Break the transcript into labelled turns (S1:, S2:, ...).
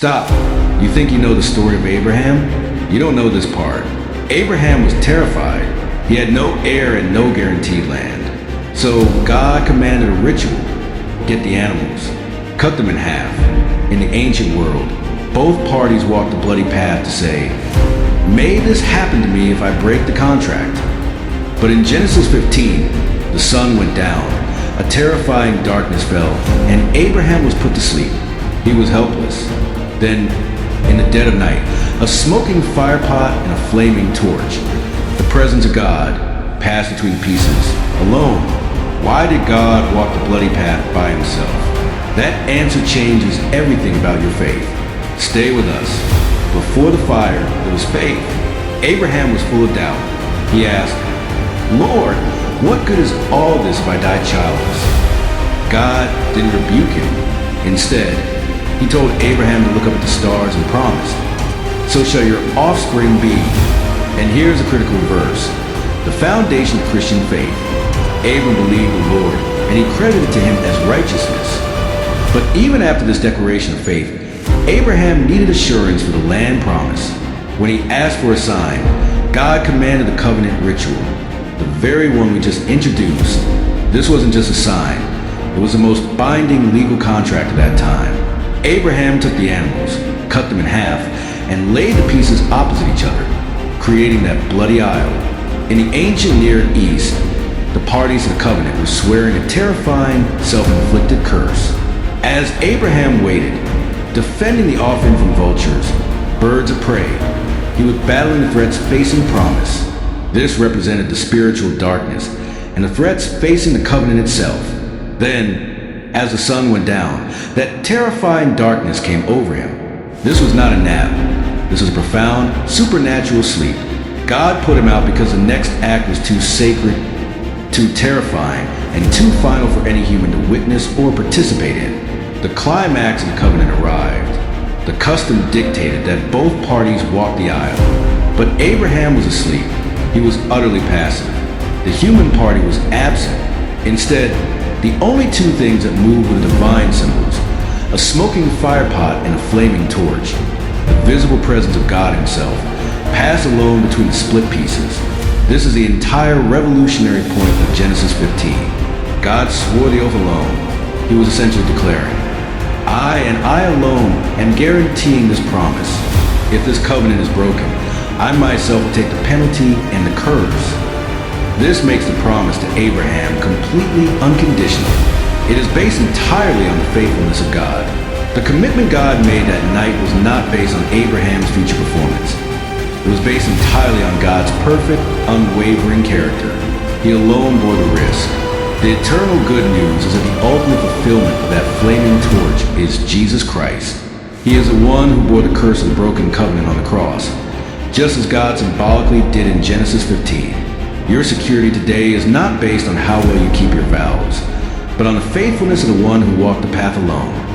S1: Stop. You think you know the story of Abraham? You don't know this part. Abraham was terrified. He had no heir and no guaranteed land. So God commanded a ritual. Get the animals. Cut them in half. In the ancient world, both parties walked the bloody path to say, may this happen to me if I break the contract. But in Genesis 15, the sun went down. A terrifying darkness fell, and Abraham was put to sleep. He was helpless. Then, in the dead of night, a smoking firepot and a flaming torch. The presence of God passed between pieces, alone. Why did God walk the bloody path by himself? That answer changes everything about your faith. Stay with us. Before the fire, there was faith. Abraham was full of doubt. He asked, Lord, what good is all this if I die childless? God didn't rebuke him. Instead, he told Abraham to look up at the stars and promised, so shall your offspring be. And here's a critical verse. The foundation of Christian faith. Abram believed the Lord, and he credited to him as righteousness. But even after this declaration of faith, Abraham needed assurance for the land promise. When he asked for a sign, God commanded the covenant ritual, the very one we just introduced. This wasn't just a sign. It was the most binding legal contract of that time. Abraham took the animals, cut them in half, and laid the pieces opposite each other, creating that bloody aisle. In the ancient Near East, the parties to the covenant were swearing a terrifying, self-inflicted curse. As Abraham waited, defending the offering from vultures, birds of prey, he was battling the threats facing promise. This represented the spiritual darkness and the threats facing the covenant itself. Then, as the sun went down, that terrifying darkness came over him. This was not a nap. This was a profound, supernatural sleep. God put him out because the next act was too sacred, too terrifying, and too final for any human to witness or participate in. The climax of the covenant arrived. The custom dictated that both parties walk the aisle. But Abraham was asleep. He was utterly passive. The human party was absent. Instead, the only two things that moved were the divine symbols, a smoking firepot and a flaming torch. The visible presence of God himself passed alone between the split pieces. This is the entire revolutionary point of Genesis 15. God swore the oath alone. He was essentially declaring, I and I alone am guaranteeing this promise. If this covenant is broken, I myself will take the penalty and the curse. This makes the promise to Abraham completely unconditional. It is based entirely on the faithfulness of God. The commitment God made that night was not based on Abraham's future performance. It was based entirely on God's perfect, unwavering character. He alone bore the risk. The eternal good news is that the ultimate fulfillment of that flaming torch is Jesus Christ. He is the one who bore the curse of the broken covenant on the cross, just as God symbolically did in Genesis 15. Your security today is not based on how well you keep your vows, but on the faithfulness of the one who walked the path alone.